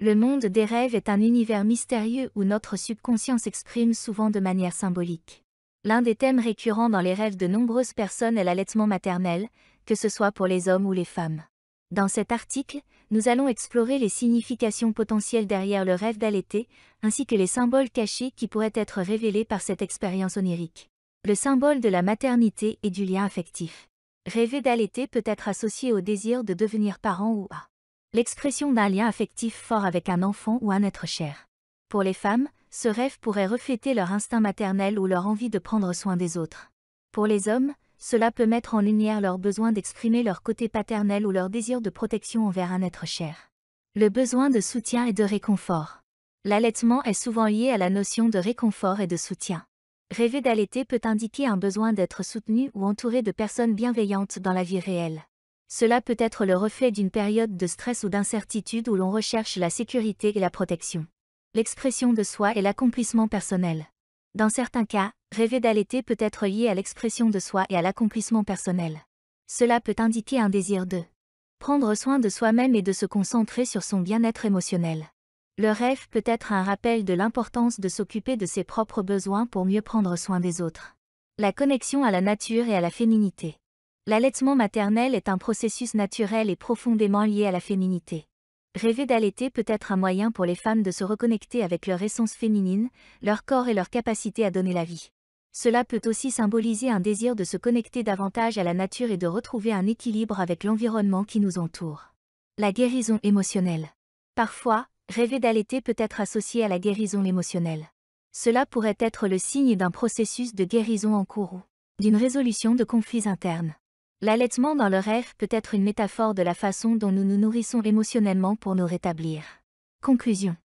Le monde des rêves est un univers mystérieux où notre subconscient s'exprime souvent de manière symbolique. L'un des thèmes récurrents dans les rêves de nombreuses personnes est l'allaitement maternel, que ce soit pour les hommes ou les femmes. Dans cet article, nous allons explorer les significations potentielles derrière le rêve d'allaiter, ainsi que les symboles cachés qui pourraient être révélés par cette expérience onirique. Le symbole de la maternité et du lien affectif. Rêver d'allaiter peut être associé au désir de devenir parent ou à l'expression d'un lien affectif fort avec un enfant ou un être cher. Pour les femmes, ce rêve pourrait refléter leur instinct maternel ou leur envie de prendre soin des autres. Pour les hommes, cela peut mettre en lumière leur besoin d'exprimer leur côté paternel ou leur désir de protection envers un être cher. Le besoin de soutien et de réconfort. L'allaitement est souvent lié à la notion de réconfort et de soutien. Rêver d'allaiter peut indiquer un besoin d'être soutenu ou entouré de personnes bienveillantes dans la vie réelle. Cela peut être le reflet d'une période de stress ou d'incertitude où l'on recherche la sécurité et la protection. L'expression de soi et l'accomplissement personnel. Dans certains cas, rêver d'allaiter peut être lié à l'expression de soi et à l'accomplissement personnel. Cela peut indiquer un désir de prendre soin de soi-même et de se concentrer sur son bien-être émotionnel. Le rêve peut être un rappel de l'importance de s'occuper de ses propres besoins pour mieux prendre soin des autres. La connexion à la nature et à la féminité. L'allaitement maternel est un processus naturel et profondément lié à la féminité. Rêver d'allaiter peut être un moyen pour les femmes de se reconnecter avec leur essence féminine, leur corps et leur capacité à donner la vie. Cela peut aussi symboliser un désir de se connecter davantage à la nature et de retrouver un équilibre avec l'environnement qui nous entoure. La guérison émotionnelle. Parfois, rêver d'allaiter peut être associé à la guérison émotionnelle. Cela pourrait être le signe d'un processus de guérison en cours ou d'une résolution de conflits internes. L'allaitement dans le rêve peut être une métaphore de la façon dont nous nous nourrissons émotionnellement pour nous rétablir. Conclusion.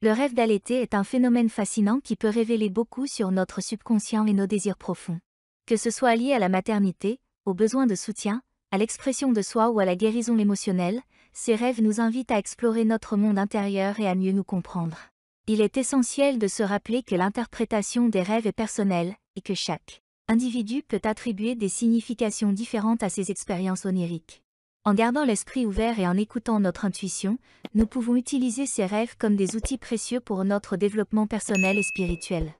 Le rêve d'allaiter est un phénomène fascinant qui peut révéler beaucoup sur notre subconscient et nos désirs profonds. Que ce soit lié à la maternité, aux besoins de soutien, à l'expression de soi ou à la guérison émotionnelle, ces rêves nous invitent à explorer notre monde intérieur et à mieux nous comprendre. Il est essentiel de se rappeler que l'interprétation des rêves est personnelle, et que chaque individu peut attribuer des significations différentes à ses expériences oniriques. En gardant l'esprit ouvert et en écoutant notre intuition, nous pouvons utiliser ces rêves comme des outils précieux pour notre développement personnel et spirituel.